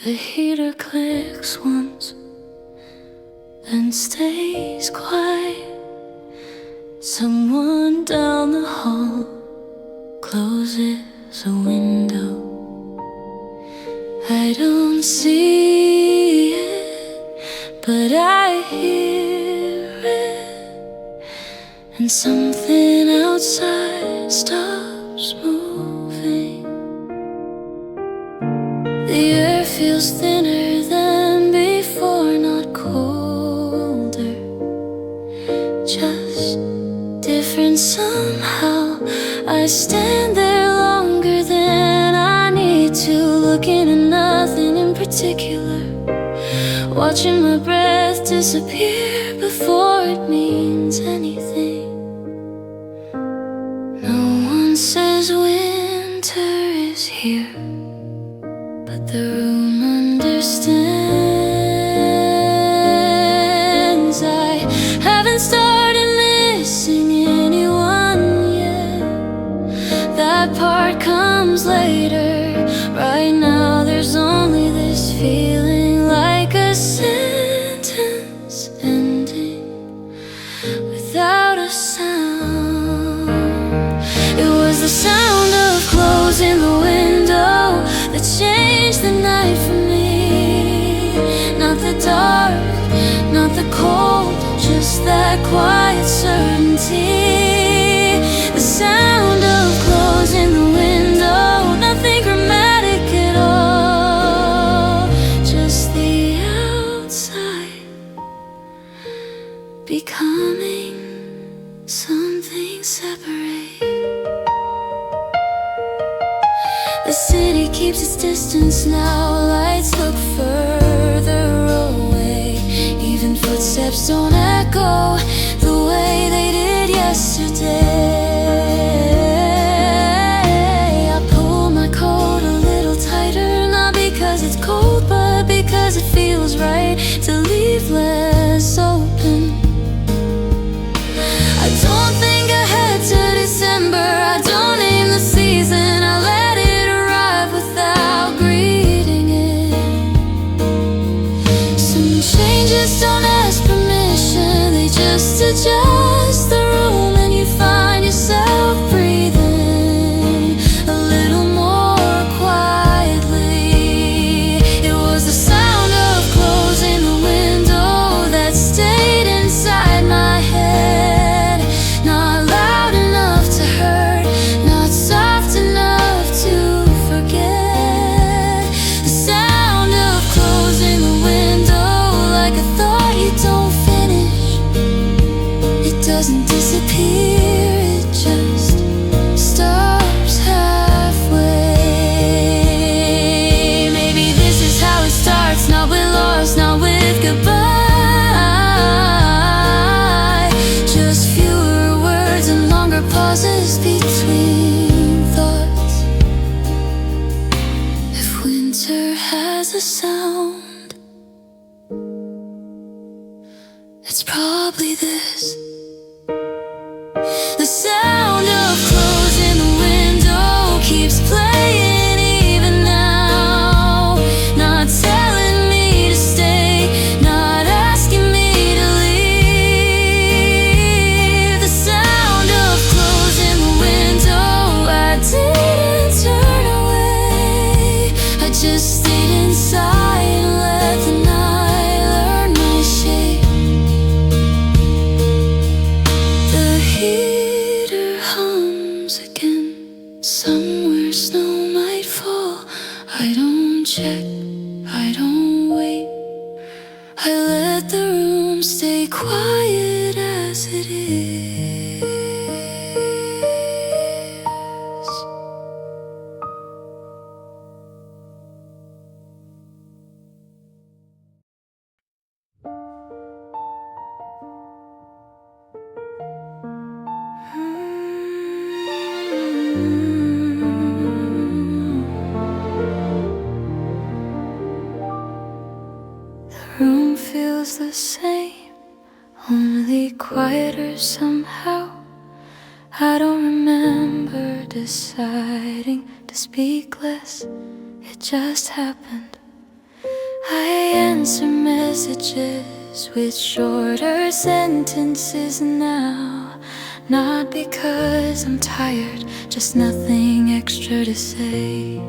The heater clicks once, then stays quiet. Someone down the hall closes a window. I don't see it, but I hear it. And something outside stops moving. The air feels thinner than before, not colder, just different somehow. I stand there longer than I need to, looking at nothing in particular, watching my breath disappear before it means anything. No one says winter is here, but the room understands. I haven't started missing anyone yet. That part comes later. Right now there's only this feeling, like a sentence ending without a sound. It was the sound of closing the window that changed the night for me. Not the dark, not the cold, just that quiet certainty. The sound of closing the window, nothing dramatic at all, just the outside becoming something separate. The city keeps its distance now, lights look further away. Even footsteps don't echo the way they did yesterday. I pull my coat a little tighter, not because it's cold, but because it feels right to leave less open. I don't think ahead to December, I don't name the season, I let it arrive without greeting it. Some changes don't ask permission, they just adjust the room, and you find yourself breathing a little more quietly. It was the sound of closing the window that stayed inside my head. Not loud enough to hurt, not soft enough to forget. The sound of closing the window, like a thought you don't finish. It doesn't disappear, it just stops halfway. Maybe this is how it starts, not with loss, not with goodbye. Just fewer words and longer pauses between thoughts. If winter has a sound, it's probably this. The sound of closing the window keeps playing even now. Not telling me to stay, not asking me to leave. The sound of closing the window, I didn't turn away, I just stayed inside and let the night learn my shape. The heater hums again, somewhere snow might fall. I don't check, I don't wait, I let the room stay quiet as it is. The room feels the same, only quieter somehow. I don't remember deciding to speak less, it just happened. I answer messages with shorter sentences now. Not because I'm tired, just nothing extra to say.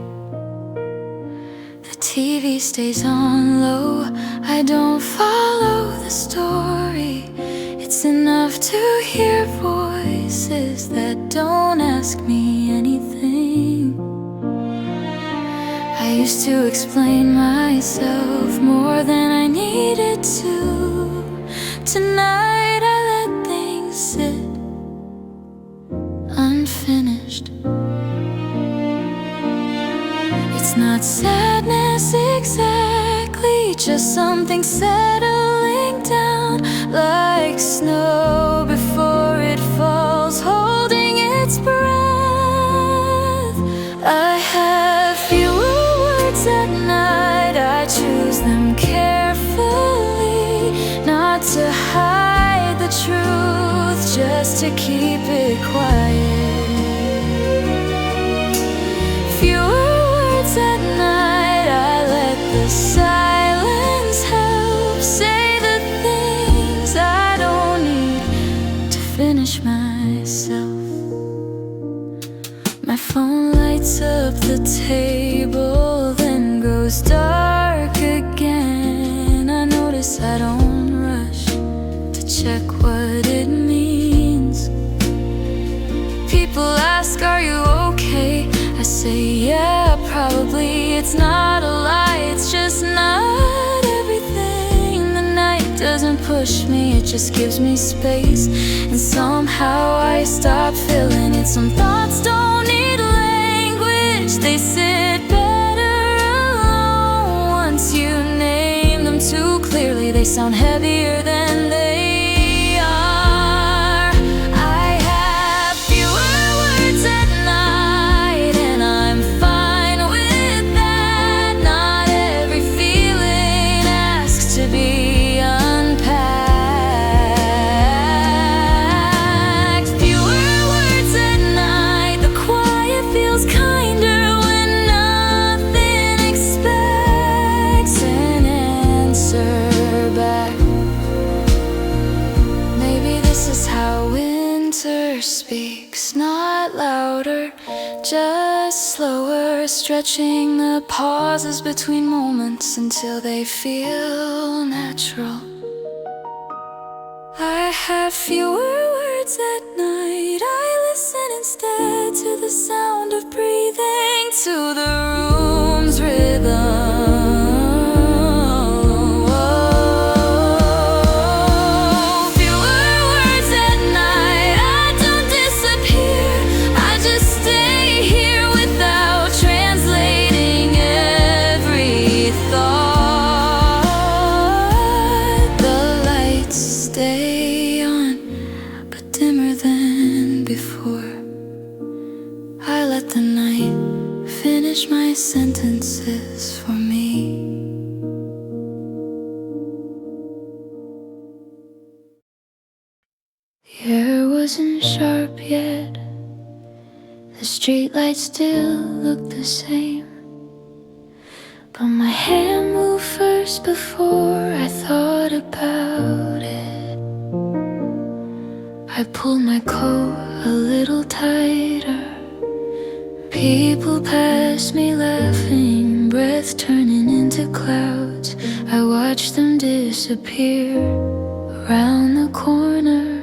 The TV stays on low, I don't follow the story. It's enough to hear voices that don't ask me anything. I used to explain myself more than I needed to. Tonight I let things sit unfinished. It's not sadness exactly, just something settling down like snow before it falls, holding its breath. I have fewer words at night, I choose them carefully, not to hide the truth, just to keep it quiet. Fewer words at night, I let the silence help say the things I don't need to finish myself. My phone lights up the table, then goes dark again. I notice I don't rush to check what it means. People ask, are you okay? I say, yeah, probably. It's not a lie, it's just not everything. The night doesn't push me, it just gives me space. And somehow I stop feeling it. Some thoughts don't need language, they sit better alone. Once you name them too clearly, they sound heavier than they are. I have fewer words at night, and I'm fine with that. Not every feeling asks to be unpacked. Fewer words at night, the quiet feels kinder when nothing expects an answer back. Maybe this is how winter speaks, not louder, just slower, stretching the pauses between moments until they feel natural. I have fewer words at night, I listen instead to the sound of breathing, to the room's rhythm. Fewer words at night, I don't disappear, I just stay here without translating every thought. The lights stay on, but dimmer than before. I let the night finish my sentences for me. The air wasn't sharp yet, the streetlights still looked the same, but my hand moved first before I thought about it. I pulled my coat a little tighter. People pass me laughing, breath turning into clouds. I watch them disappear around the corner.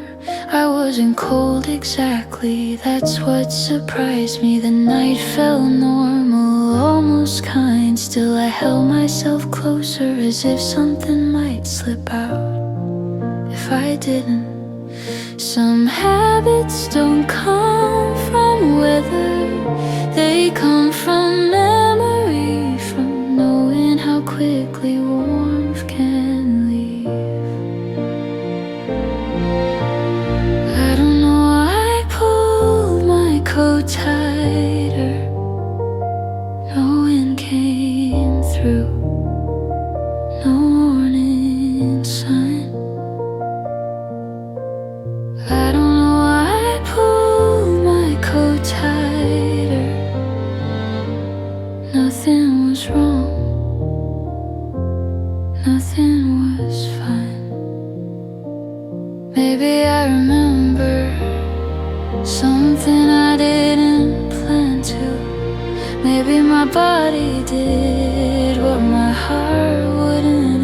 I wasn't cold exactly, that's what surprised me. The night felt normal, almost kind. Still I held myself closer, as if something might slip out if I didn't. Some habits don't come from weather, they come from memory, from knowing how quickly warmth can leave. I don't know, I pulled my coat tighter. No wind came through, no warning sign. I don't know, I pulled my coat tighter. Nothing was wrong, nothing was fine. Maybe I remember something I didn't plan to. Maybe my body did what my heart wouldn't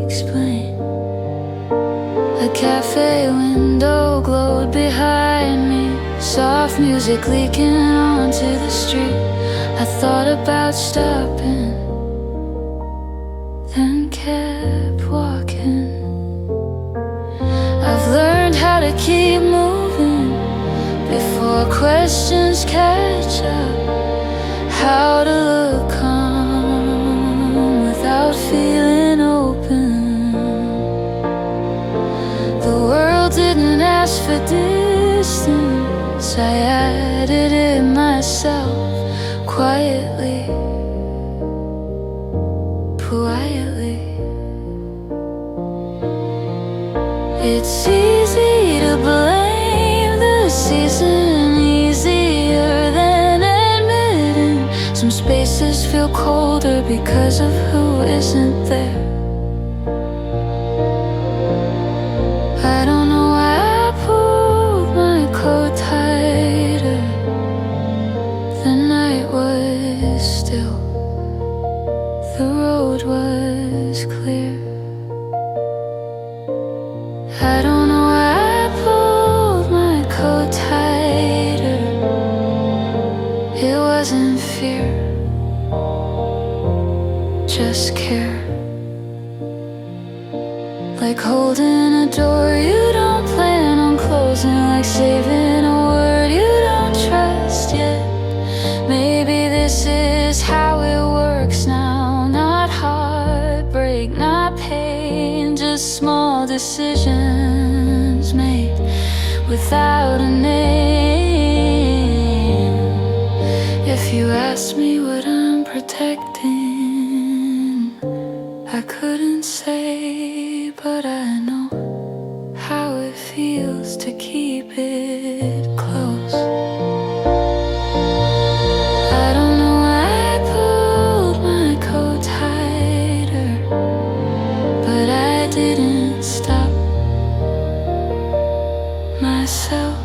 explain. A cafe window glowed behind me, soft music leaking onto the street. I thought about stopping, then kept walking. I've learned how to keep moving before questions catch up. How to look calm without feeling open. The world didn't ask for distance, I added it myself, quietly, quietly. It's easy to blame the season, easier than admitting some spaces feel colder because of who isn't there. I don't know why I pulled my coat tighter. The night was still, the road was clear. I don't know why I pulled my coat tighter. It wasn't fear, just care. Like holding a door you don't plan on closing, like saving a word you don't trust yet. Maybe this is how it works now. Not heartbreak, not pain, just small decisions made without a name. If you ask me what I'm protecting, I couldn't say, but I know how it feels to keep it close. I don't know why I pulled my coat tighter, but I didn't stop myself.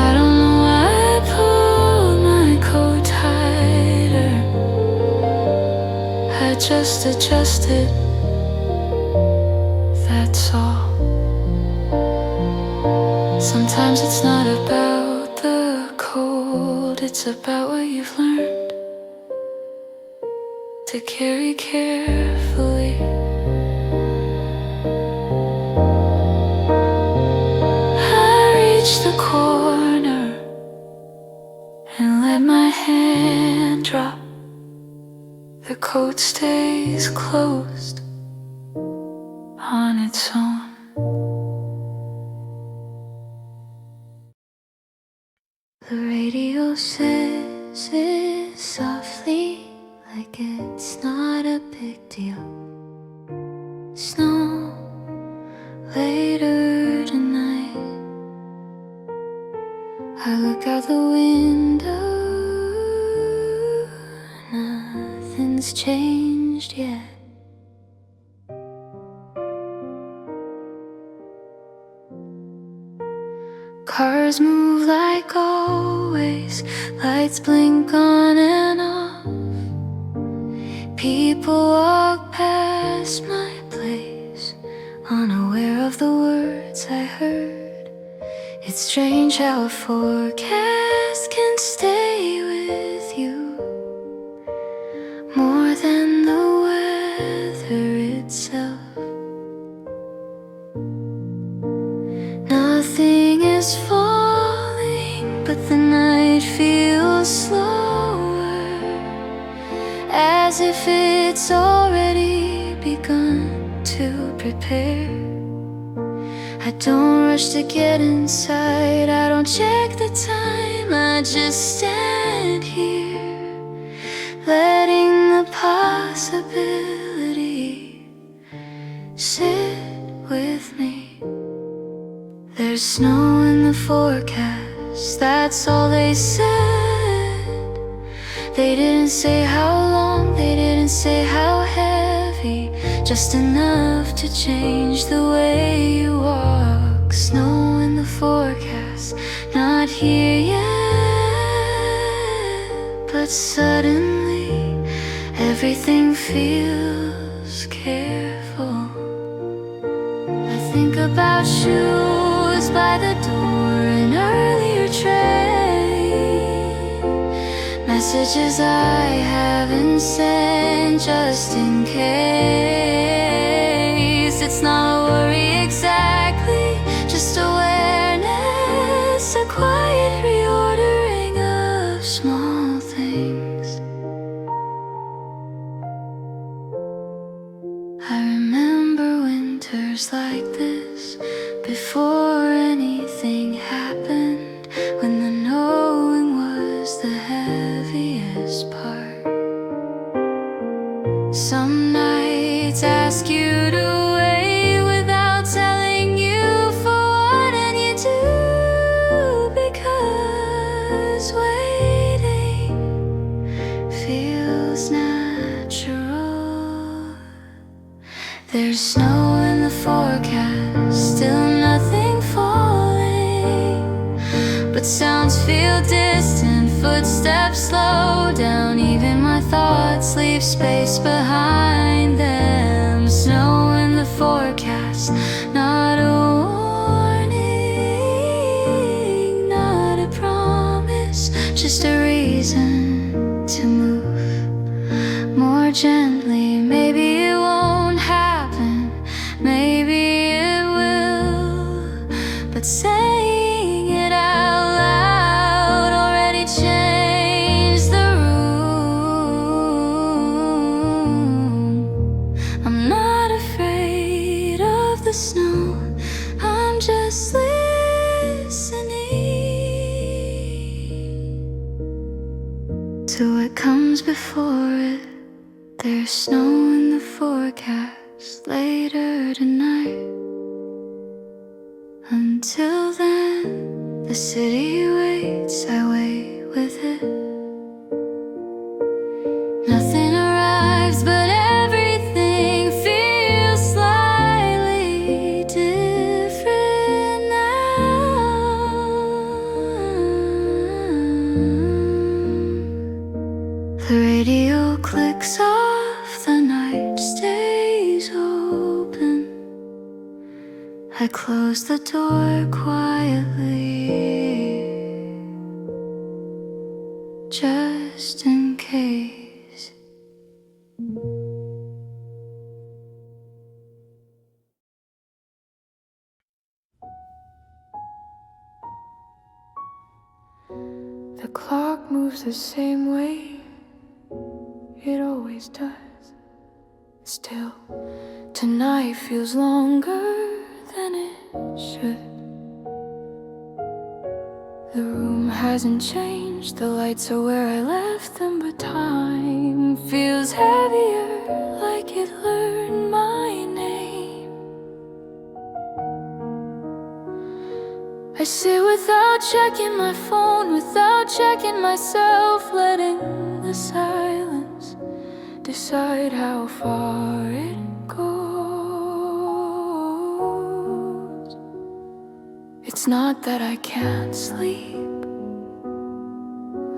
I don't know why I pulled my coat tighter. I just adjusted, that's all. Sometimes it's not about the cold, it's about what you've learned to carry carefully. I reach the corner and let my hand drop. The coat stays closed on its own. The radio says it softly, like it's not a big deal. Snow later tonight. I look out the window, nothing's changed yet. Cars move like always, lights blink on and off. People walk past my place, unaware of the words I heard. It's strange how a forecast can stay with you more than the weather itself. Nothing is falling, but the night feels slower, as if it's already begun to prepare. I don't rush to get inside, I don't check the time, I just stand here, letting the possibility sit with me. There's snow in the forecast, that's all they said. They didn't say how long, they didn't say how heavy, just enough to change the way you walk. Snow in the forecast, not here yet, but suddenly everything feels careful. I think about shoes by the door, an earlier train, messages I haven't sent just in case. It's not a worry exactly, just awareness, a quiet reordering of small things. I remember winters like this, before anything happened, when the knowing was the heaviest part. Some nights ask you to wait without telling you for what, and you do, because waiting feels natural. There's snow in the forecast, still nothing falling, but sounds feel distant, footsteps slow down, even my thoughts leave space behind them. Snow in the forecast, not a warning, not a promise, just a reason to move more gently. Maybe it won't happen, maybe it will, but saying it out loud already changed the room. I'm not afraid of the snow, I'm just listening to what comes before it. There's snow in the forecast later tonight. Until then, the city waits, I wait with it. Nothing arrives, but everything feels slightly different now. The radio clicks off, the night stays open. I close the door quietly, just in case. The clock moves the same way it always does. Still, tonight feels longer than it should. The room hasn't changed, the lights are where I left them, but time feels heavier, like it learned my name. I sit without checking my phone, without checking myself, letting the silence decide how far it goes. It's not that I can't sleep,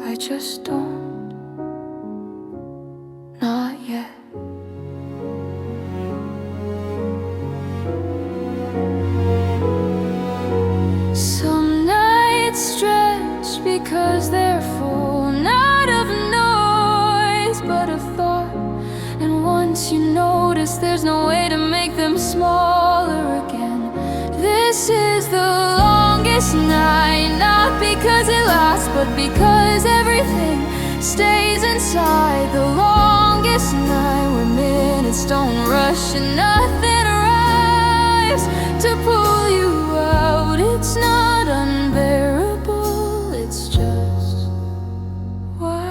I just don't, not yet. Some nights stretch because they're full, not of noise, but of thought. And once you notice, there's no way to make them smaller again. This is the longest night, not because it lasts, but because everything stays inside. The longest night where minutes don't rush and nothing arrives to pull you out. It's not unbearable, it's just why.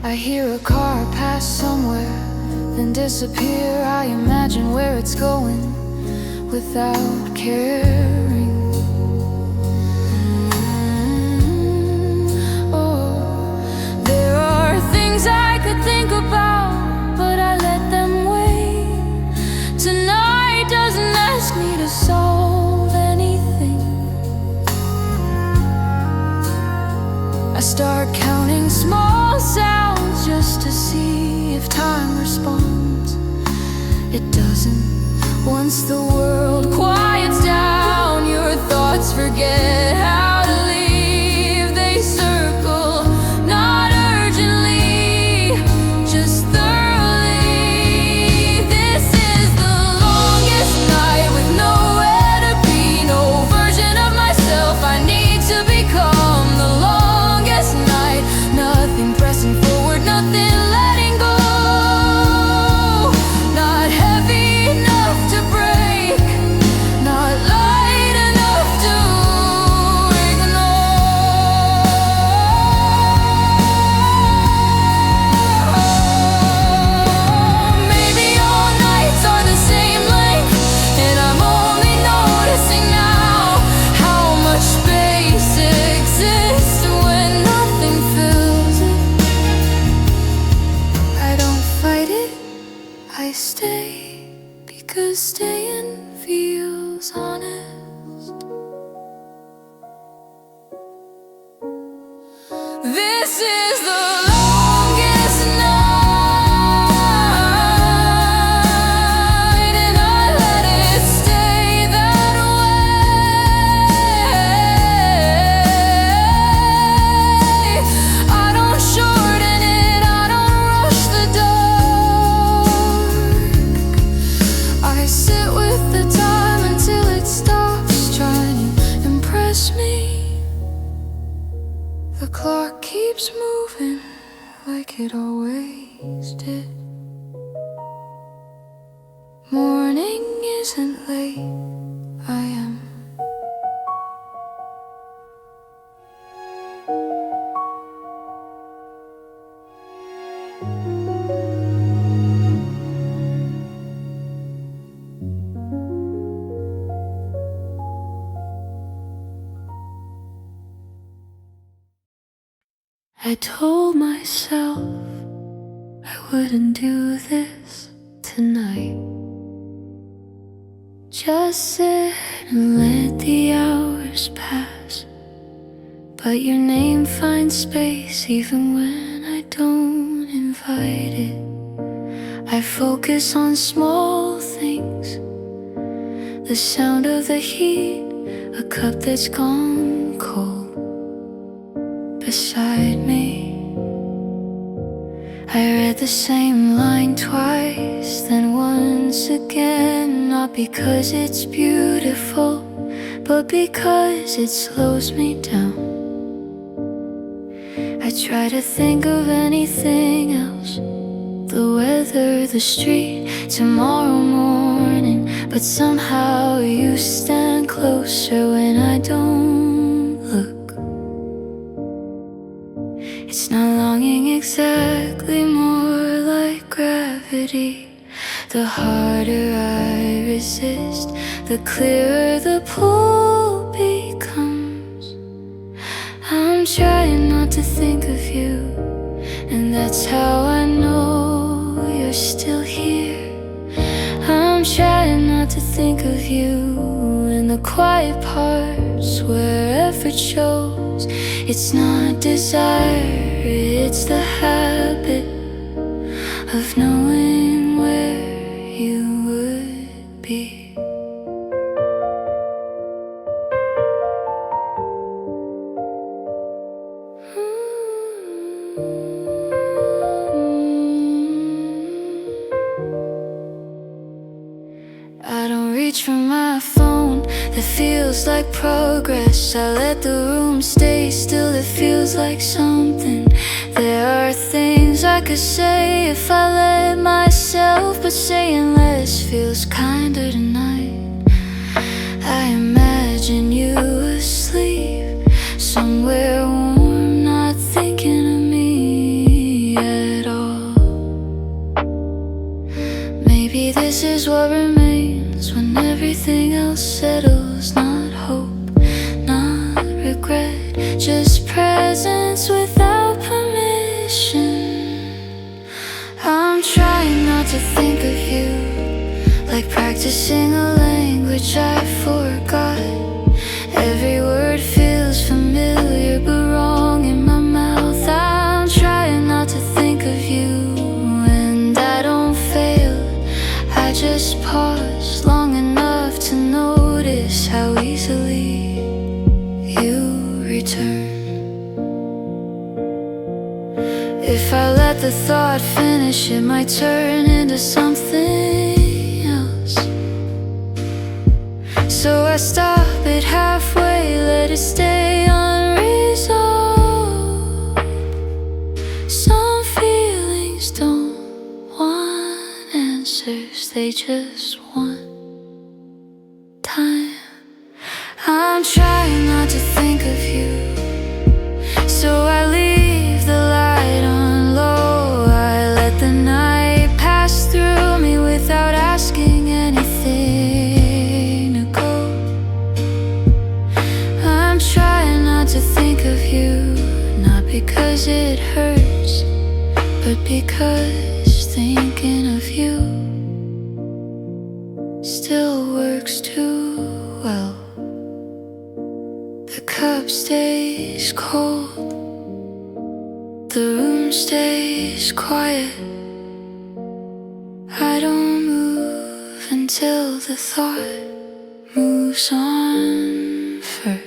I hear a car pass somewhere, then disappear. I imagine where it's going without caring. Oh, there are things I could think about, but I let them wait. Tonight doesn't ask me to solve anything. I start counting small sounds just to see if time responds. It doesn't. Once the world quiets down, your thoughts forget how to leave. They circle, not urgently, just thoroughly. This is the longest night with nowhere to be, no version of myself I need to become. The longest night, nothing pressing forward, nothing letting go. Not heavy enough to break, not light enough to ignore. Maybe all nights are the same length, and I'm only noticing now how much space exists when nothing fills it. I don't fight it, I stay, because staying feels honest. This is the longest night, and I let it stay that way. I don't shorten it, I don't rush the dark. I sit with the time until it stops trying to impress me. The clock keeps moving like it always did. Morning isn't late, I am. I told myself I wouldn't do this tonight. Just sit and let the hours pass. But your name finds space even when I don't invite it. I focus on small things, the sound of the heat, a cup that's gone cold beside me. I read the same line twice, then once again. Not because it's beautiful, but because it slows me down. I try to think of anything else, the weather, the street, tomorrow morning. But somehow you stand closer when I don't look. It's not longing exactly, more like gravity. The harder I resist, the clearer the pull becomes. I'm trying not to think of you, and that's how I know you're still here. I'm trying not to think of you in the quiet parts where effort shows. It's not desire, it's the habit of knowing where you would be. I don't reach for my phone, that feels like progress. I let the room stay still, it feels like something. There are things I could say if I let myself, but saying less feels kinder tonight. I imagine you asleep somewhere warm, not thinking of me yet. This is what remains when everything else settles. Not hope, not regret, just presence without permission. I'm trying not to think of you, like practicing a language I forgot. Every word feels familiar but wrong in my mouth. I'm trying not to think of you, and I don't fail. I just pause long enough to notice how easily you return. If I let the thought finish, it might turn into something else. So I stop it halfway, let it stay unresolved. Some feelings don't want answers, they just want time. I'm trying not to think of you, so I leave the light on low. I let the night pass through me without asking anything to go. I'm trying not to think of you, not because it hurts, but because thinking of you still works too well. The cup stays cold, the room stays quiet. I don't move until the thought moves on first.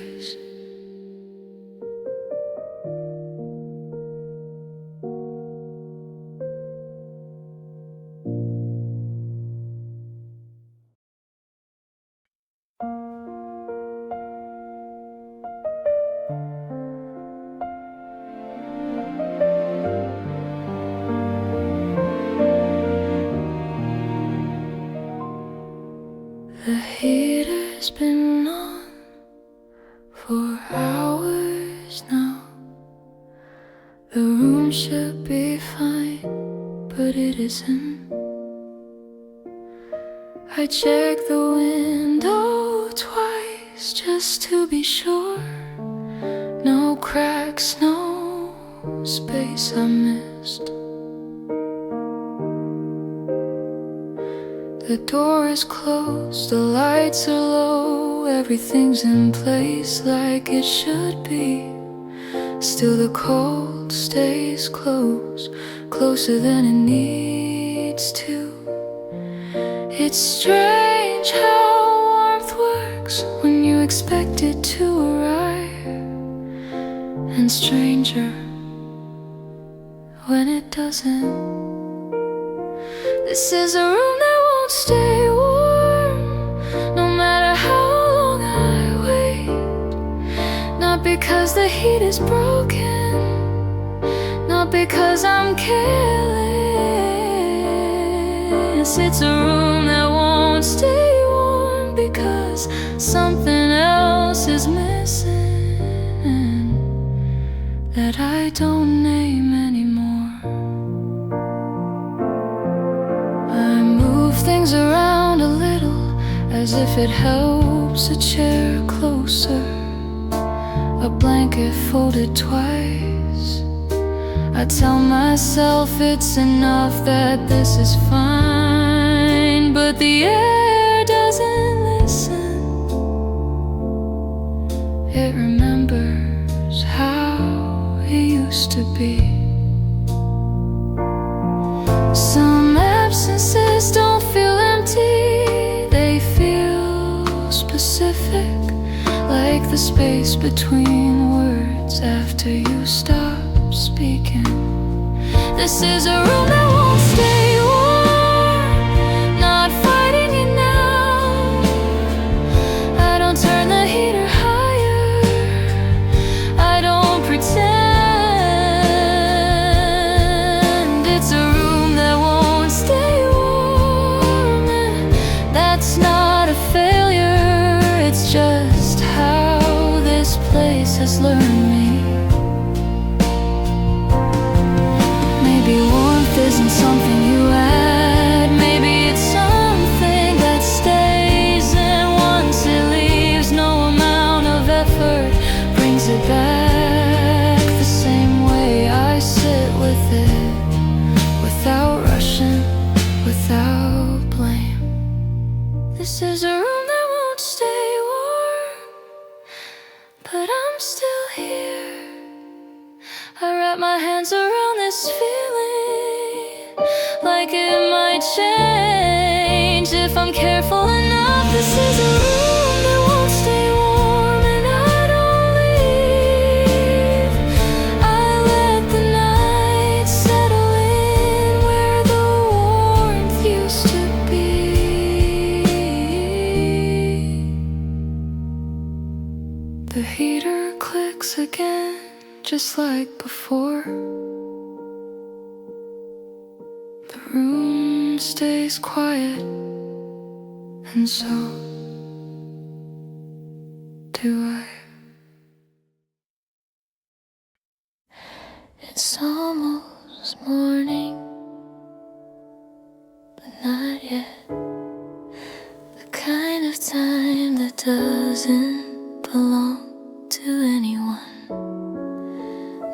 The heater's been on for hours now. The room should be fine, but it isn't. I checked the window twice just to be sure. No cracks, no space I missed. The door is closed, the lights are low, everything's in place like it should be. Still the cold stays close, closer than it needs to. It's strange how warmth works when you expect it to arrive, and stranger when it doesn't. This is a room that won't stay warm, no matter how long I wait. Not because the heat is broken, not because I'm careless. It's a room that won't stay warm because something else is missing that I don't name anymore. Things around a little, as if it helps. A chair closer, a blanket folded twice. I tell myself it's enough, that this is fine, but the air doesn't listen. It remembers how it used to be. Some absences don't feel empty, they feel specific, like the space between words after you stop speaking. This is a room that won't stay warm, not fighting it now. I don't turn the heater higher, I don't pretend. It's a room that won't stay warm, and that's not a failure. It's just how this place has learned me. Maybe warmth isn't wrap my hands around this feeling, like it might change if I'm careful enough. This is a room that won't stay warm, and I don't leave. I let the night settle in where the warmth used to be. The heater clicks again, just like before. The room stays quiet, and so do I. It's almost morning, but not yet. The kind of time that doesn't belong to anyone.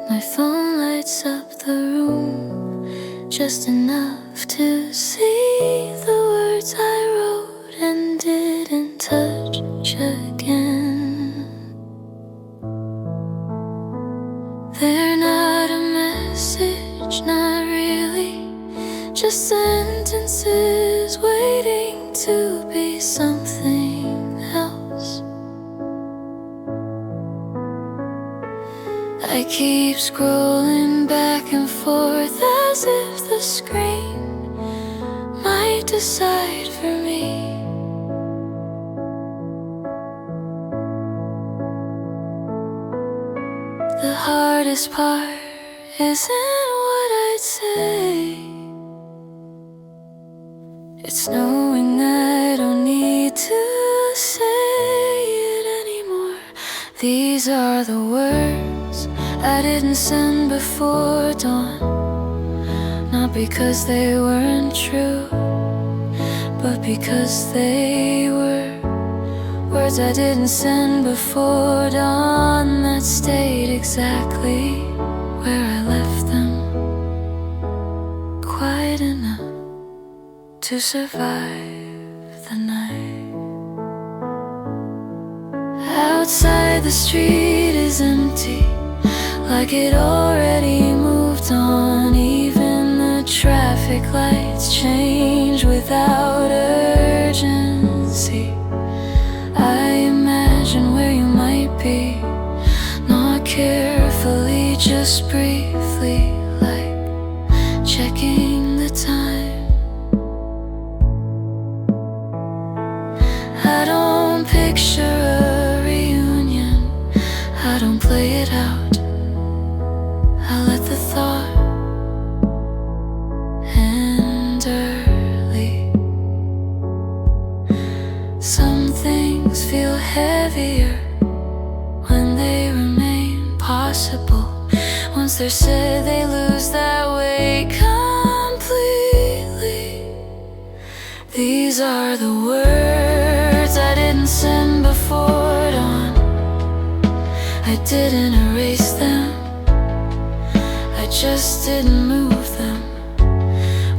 My phone lights up the room just enough to see the words I wrote and didn't touch again. They're not a message, not really, just sentences waiting to be something else. I keep scrolling back and forth as if the screen might decide for me. The hardest part isn't what I'd say, it's knowing I don't need to say it anymore. These are the words I didn't send before dawn, not because they weren't true, but because they were words I didn't send before dawn, that stayed exactly where I left them, quiet enough to survive the night. Outside the street is empty, like it already moved on. Even the traffic lights change without urgency. I imagine where you might be, not carefully, just briefly, like checking the time. I don't picture a reunion, I don't play it out, I let the thought end early. Some things feel heavier when they remain possible. Once they're said, they lose that weight completely. These are the words I didn't send before dawn, I didn't erase them, I just didn't move them.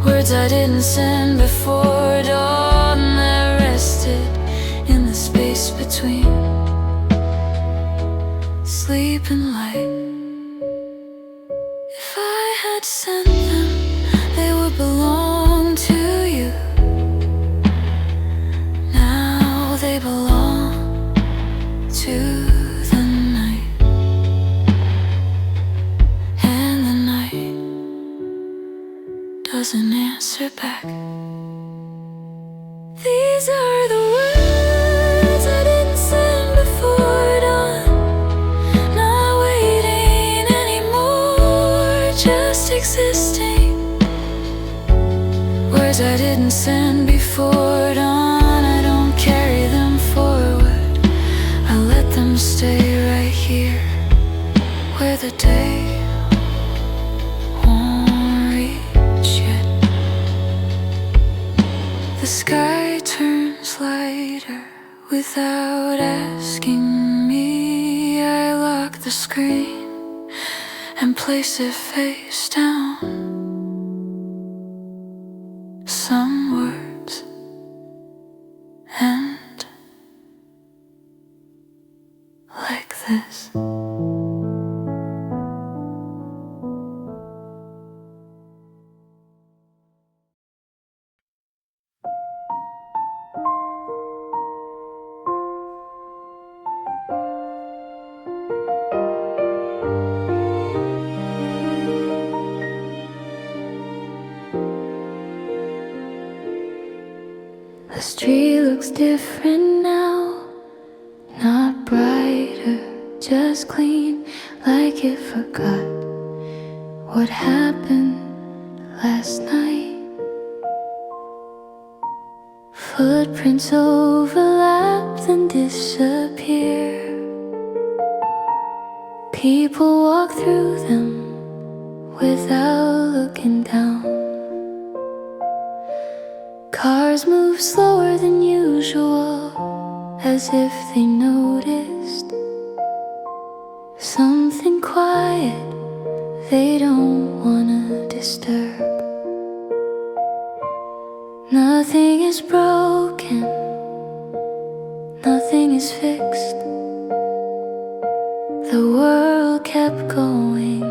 Words I didn't send before dawn, that rested in the space between sleep and light. If I had sent them, they would belong to you. Now they belong to the night, and the night doesn't answer back. These are the words I didn't send before dawn, not waiting anymore, just existing. Words I didn't send before dawn, I don't carry them forward, I let them stay right here, where the day won't reach yet. The sky turns lighter without asking me. I lock the screen and place it face down. Some words end like this. The street looks different now, not brighter, just clean, like it forgot what happened last night. Footprints overlap then disappear. People walk through them without looking down. Cars move slower than usual, as if they noticed something quiet they don't wanna disturb. Nothing is broken, nothing is fixed. The world kept going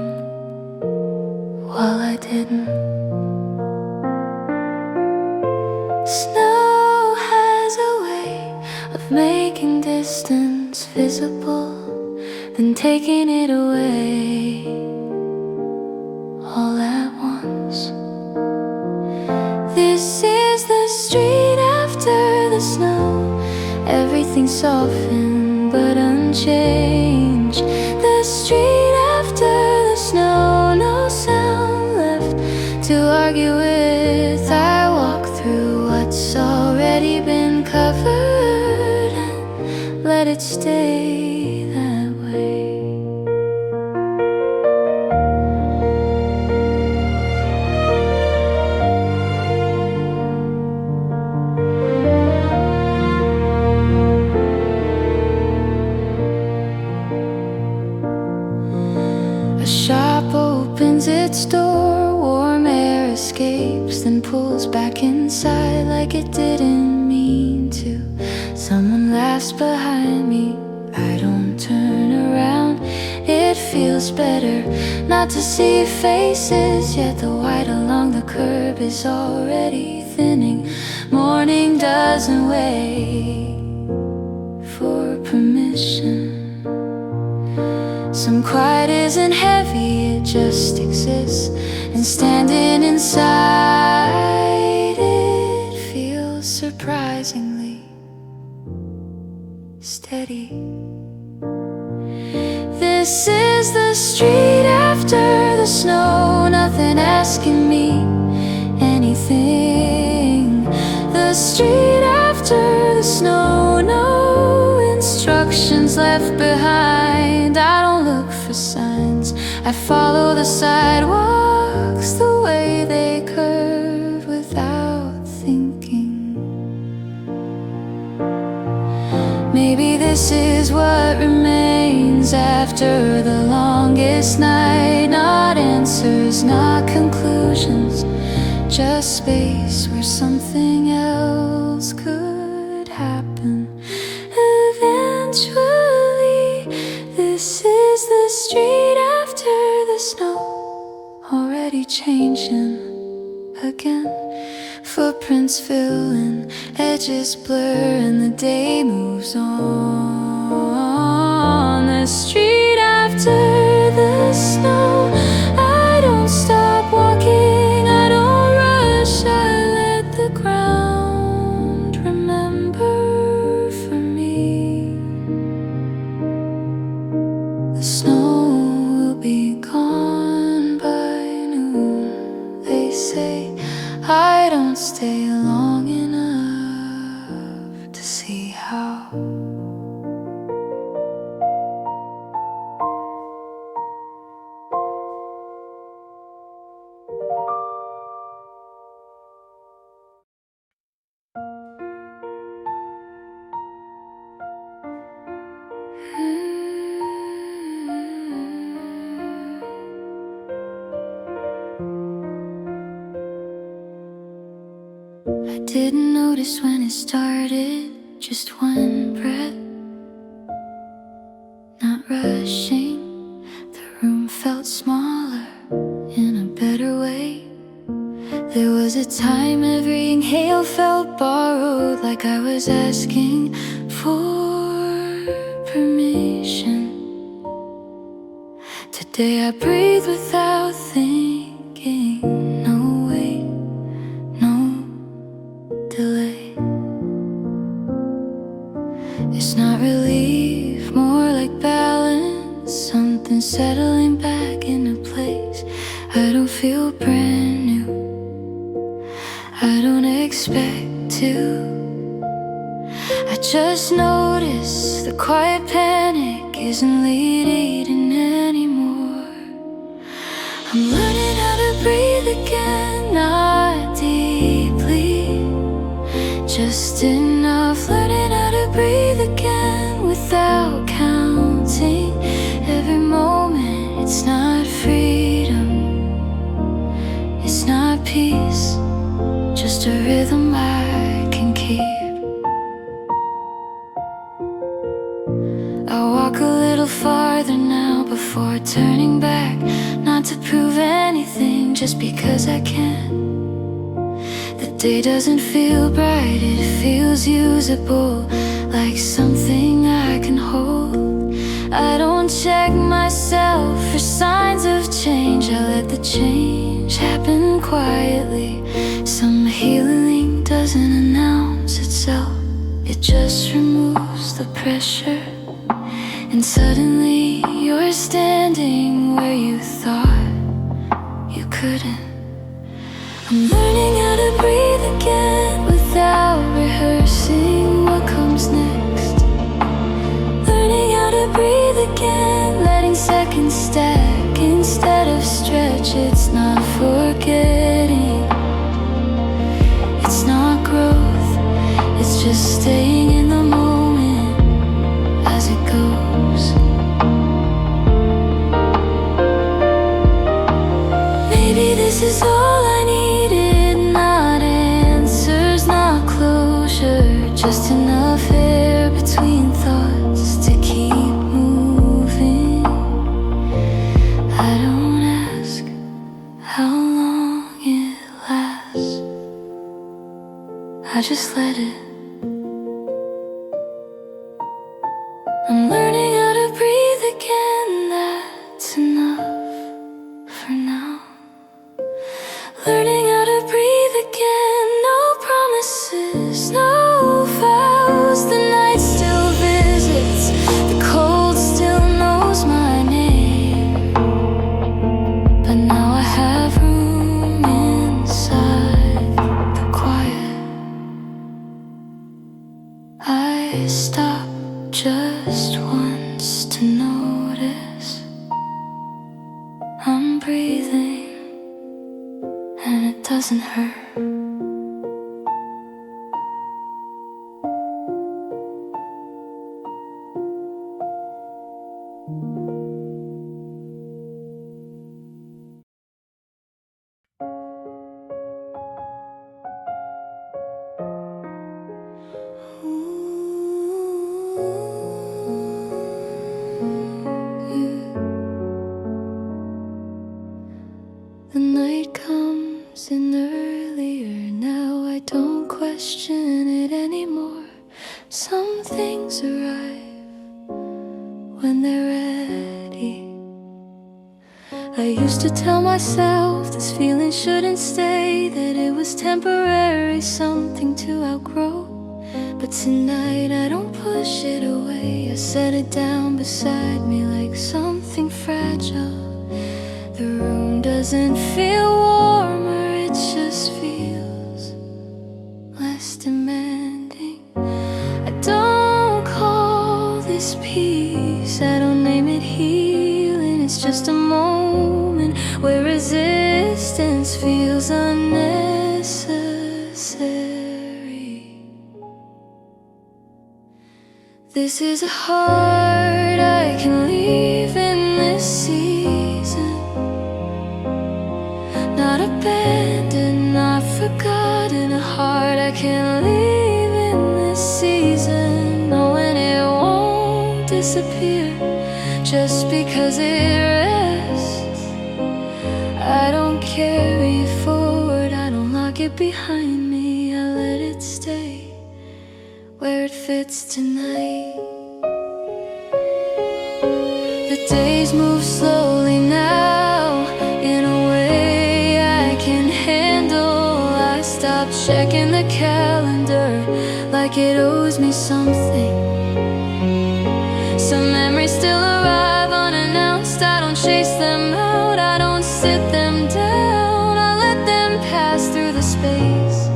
while I didn't. Snow has a way of making distance visible, then taking it away all at once. This is the street after the snow. Everything softened but unchanged. The street after the snow, no sound left to argue with. I walk through what's already been covered and let it stay that way. A shop opens its door, warm air escapes, then pulls back inside like it didn't mean to. Someone laughs behind me, I don't turn around. It feels better not to see faces, yet the white along the curb is already thinning. Morning doesn't wait for permission. Some quiet isn't heavy, it just exists. And standing inside it feels surprisingly steady. This is the street after the snow, nothing asking me anything. The street after the snow, no instructions left behind. I don't look for signs, I follow the sidewalks, the way they curve without thinking. Maybe this is what remains after the longest night. Not answers, not conclusions, just space where something else could happen eventually. This is the street after the snow, already changing again. Footprints fill in, edges blur, and the day moves on. The street after the snow, I don't stop walking, I don't rush, I let the ground remember for me. The snow will be gone by noon, they say. I don't stay long enough to see how. I didn't notice when it started, just one breath, not rushing. The room felt smaller in a better way. There was a time every inhale felt borrowed, like I was asking for permission. Today I breathe without thinking. No wait, no delay. I don't expect to. I just notice the quiet panic isn't leading anymore. I'm learning how to breathe again, not deeply, just enough. Learning how to breathe again without counting every moment. It's not freedom, it's not peace, just a rhythm I can keep. I walk a little farther now before turning back, not to prove anything, just because I can. The day doesn't feel bright, it feels usable, like something I can hold. I don't check myself for signs of change, I let the change happen quietly. Some healing doesn't announce itself, it just removes the pressure. And suddenly you're standing where you thought you couldn't. I'm learning how to breathe again without rehearsing what comes next. Learning how to breathe again, letting seconds stack instead of stretch. It's not forgetting, it's not growth, it's just staying in the moment as it goes. Maybe this is all I needed, not answers, not closure, just enough air between thoughts to keep moving. I don't ask how long it lasts, I just let it. I'm learning how to breathe again, that's enough for now. Learning how to breathe again, no promises, no vows. The night still visits, the cold still knows my name. But now I have room inside the quiet. I stop just once to notice I'm breathing and it doesn't hurt. The night comes in earlier now, I don't question it anymore. Some things arrive when they're ready. I used to tell myself this feeling shouldn't stay, that it was temporary, something to outgrow. But tonight I don't push it away, I set it down beside me like something fragile. The room doesn't feel warmer, it just feels less demanding. I don't call this peace, I don't name it healing. It's just a moment where resistance feels unnecessary. This is a heart I can leave in this season, not abandoned, not forgotten. A heart I can leave in this season, knowing it won't disappear just because it rests. I don't carry it forward, I don't lock it behind me, I let it stay where it fits tonight. The days move slowly now, in a way I can handle. I stop checking the calendar like it owes me something. Some memories still arrive unannounced, I don't chase them out, I don't sit them down, I let them pass through the space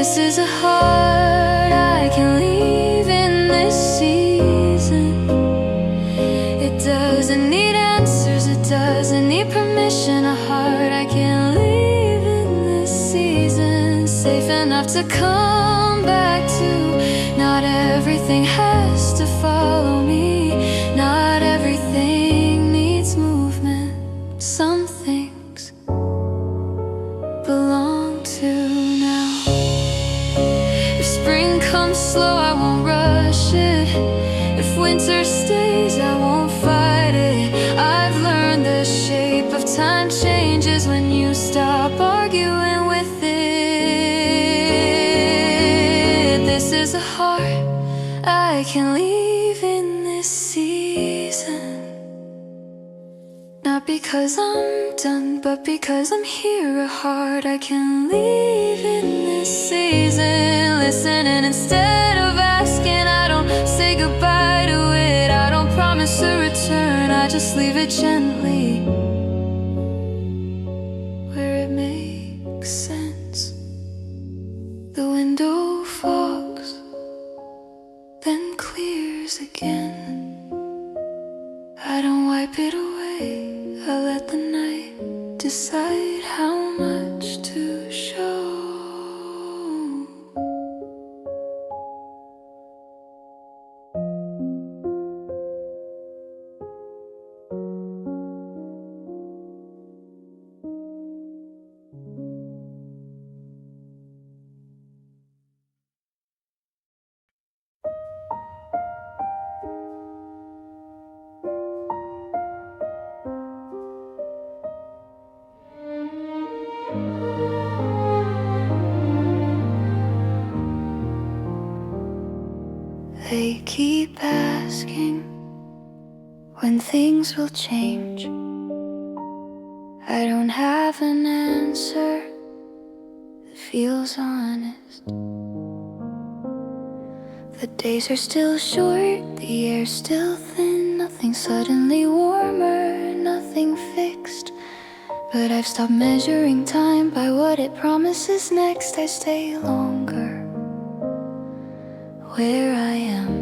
This is a heart I can leave in this season. It doesn't need answers, it doesn't need permission. A heart I can leave in this season, safe enough to come back to. Not everything has to follow me, not everything needs movement. Some things belong to now. If spring comes slow, I won't rush it. If winter stays, I won't fight it. I've learned the shape of time changes when you stop arguing with it. This is a heart I can leave in this season. Not because I'm done, but because I'm here. A heart I can leave in this season. Listening instead of asking. I don't say goodbye to it, I don't promise a return, I just leave it gently where it makes sense. The window fogs, then clears again. I don't wipe it away, I let the night decide how much to show. They keep asking when things will change. I don't have an answer that feels honest. The days are still short, the air's still thin. Nothing suddenly warmer, nothing fixed. But I've stopped measuring time by what it promises next. I stay longer where I am.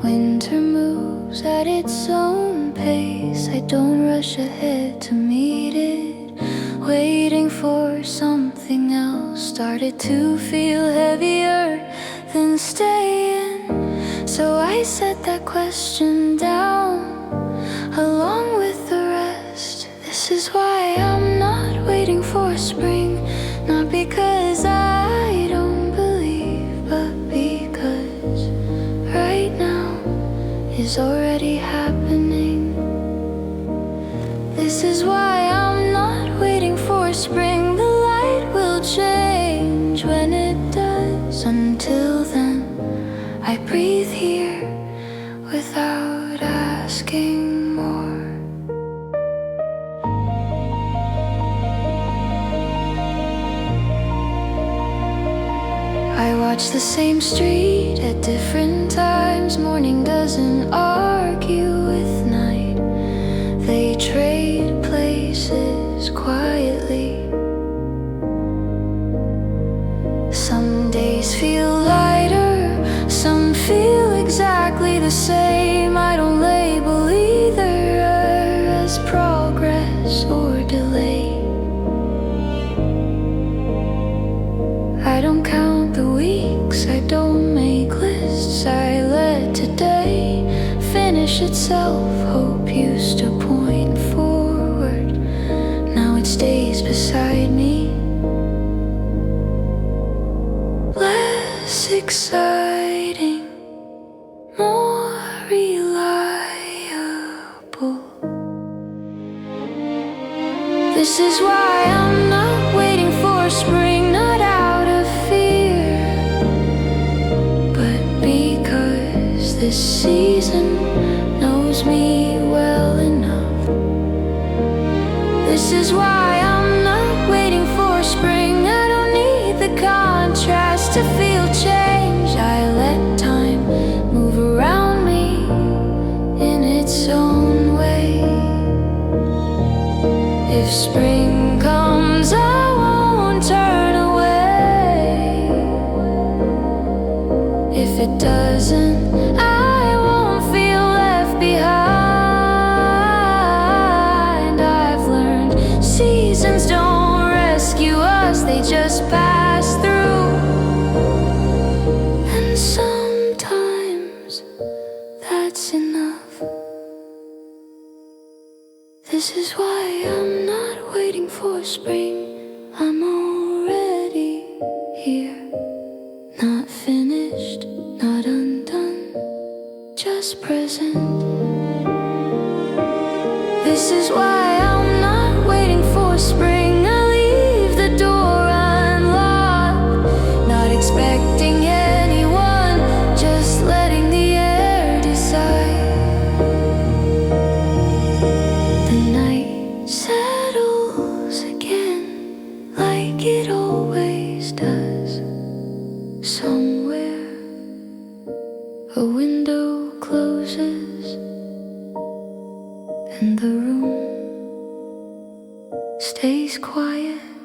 Winter moves at its own pace. I don't rush ahead to meet it. Waiting for something else started to feel heavier than staying. So I set that question down along with the rest. This is why I'm not waiting for spring. Not because I don't believe, but because right now is already happening. This is why I'm not waiting for spring. The light will change when it does. Until then, I breathe here without asking more. I watch the same street at different times. Morning doesn't argue with night. They trade places quietly. Some days feel lighter, some feel exactly the same. I don't label either as progress or delay. I don't count the weeks, I don't make lists. I let today finish itself. Hope used to point forward, now it stays beside me. Less exciting, more reliable. This is why I'm not waiting for spring. Not out of fear, but because this season knows me well enough. This is why I'm not waiting for spring. I don't need the contrast to feel change. I let time move around me in its own way. If spring comes, I won't turn away. present. I won't feel left behind. I've learned seasons don't rescue us, they just pass through. And sometimes that's enough. This is why I'm not waiting for spring. I'm already here. Not finished, not undone, just present. This is why I'm not waiting for spring. I leave the door unlocked, not expecting anyone, just letting the air decide. The night settles again like it always does. Somewhere a window closes and the room stays quiet.